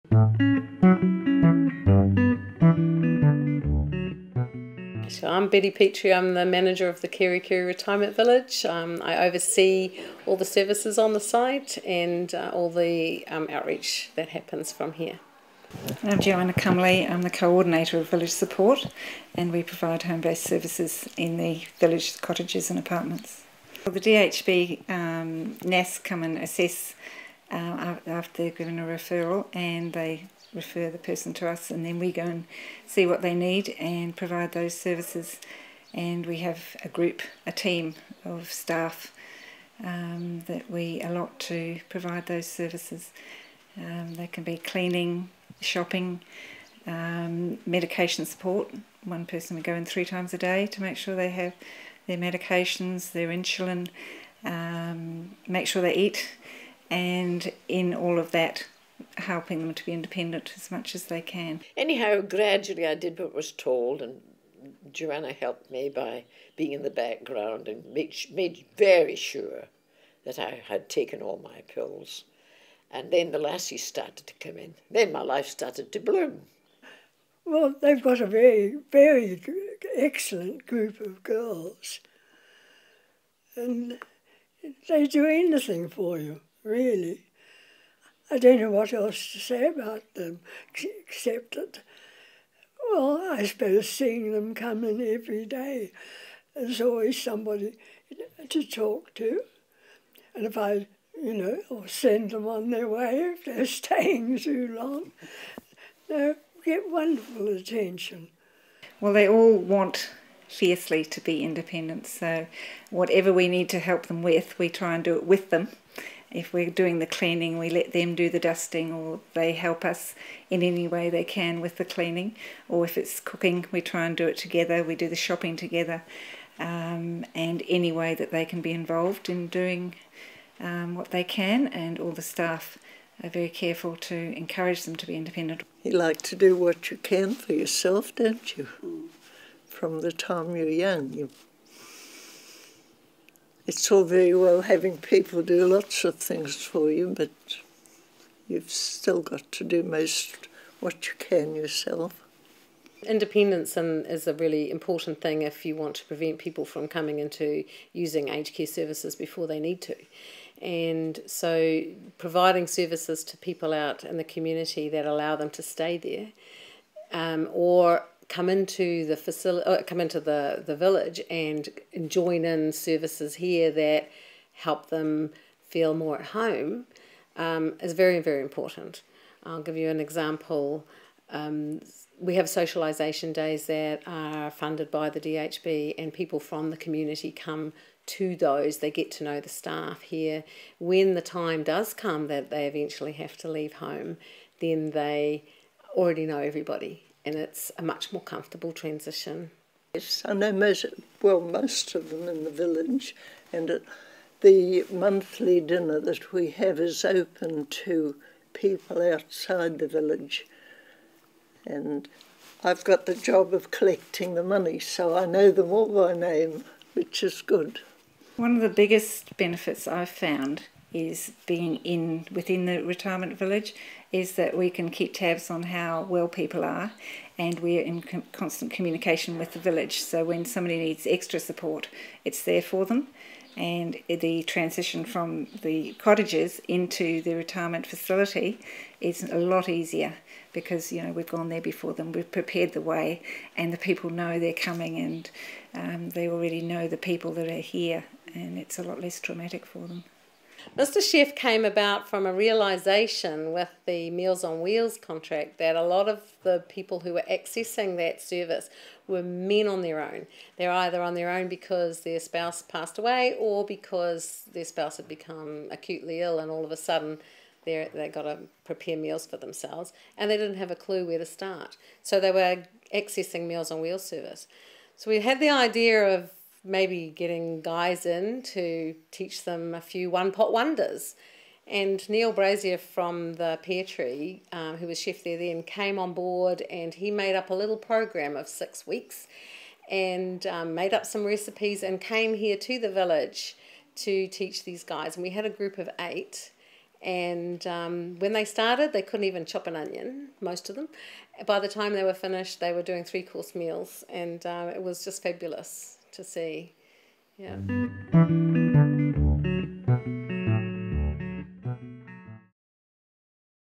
So I'm Betty Petrie, I'm the manager of the Kerikeri Retirement Village. I oversee all the services on the site and all the outreach that happens from here. I'm Joanna Cumley, I'm the coordinator of village support, and we provide home-based services in the village cottages and apartments. Well, the DHB NAS come and assess after they're given a referral, and they refer the person to us, and then we go and see what they need and provide those services. And we have a team of staff that we allot to provide those services. They can be cleaning, shopping, medication support. One person we go in 3 times a day to make sure they have their medications, their insulin, make sure they eat, and in all of that helping them to be independent as much as they can. Anyhow, gradually I did what was told, and Joanna helped me by being in the background and made very sure that I had taken all my pills. And then the lassies started to come in. Then my life started to bloom. Well, they've got a very, very excellent group of girls. And they do anything for you, really. I don't know what else to say about them, except that, well, I suppose seeing them come in every day, there's always somebody to talk to. And if I, or send them on their way if they're staying too long, they get wonderful attention. Well, they all want fiercely to be independent, so whatever we need to help them with, we try and do it with them. If we're doing the cleaning, we let them do the dusting, or they help us in any way they can with the cleaning. Or if it's cooking, we try and do it together. We do the shopping together, and any way that they can be involved in doing what they can. And all the staff are very careful to encourage them to be independent. You like to do what you can for yourself, don't you? From the time you're young. It's all very well having people do lots of things for you, but you've still got to do most what you can yourself. Independence is a really important thing if you want to prevent people from coming into using aged care services before they need to. And so providing services to people out in the community that allow them to stay there, or come into the facility, come into the village and join in services here that help them feel more at home, is very, very important. I'll give you an example. We have socialisation days that are funded by the DHB, and people from the community come to those. They get to know the staff here. When the time does come that they eventually have to leave home, then they already know everybody, and it's a much more comfortable transition. Yes, I know most of them in the village, and the monthly dinner that we have is open to people outside the village. And I've got the job of collecting the money, so I know them all by name, which is good. One of the biggest benefits I've found is being within the retirement village is that we can keep tabs on how well people are, and we're in constant communication with the village. So when somebody needs extra support, it's there for them. And the transition from the cottages into the retirement facility is a lot easier because, we've gone there before them, we've prepared the way, and the people know they're coming, and they already know the people that are here, and it's a lot less traumatic for them. Mr. Chef came about from a realisation with the Meals on Wheels contract that a lot of the people who were accessing that service were men on their own. They're either on their own because their spouse passed away or because their spouse had become acutely ill, and all of a sudden they got to prepare meals for themselves, and they didn't have a clue where to start. So they were accessing Meals on Wheels service. So we had the idea of maybe getting guys in to teach them a few one-pot wonders. And Neil Brazier from the Pear Tree, who was chef there then, came on board, and he made up a little program of 6 weeks and made up some recipes and came here to the village to teach these guys. And we had a group of 8, And when they started, they couldn't even chop an onion, most of them. By the time they were finished, they were doing 3-course meals, and it was just fabulous to see. Yeah.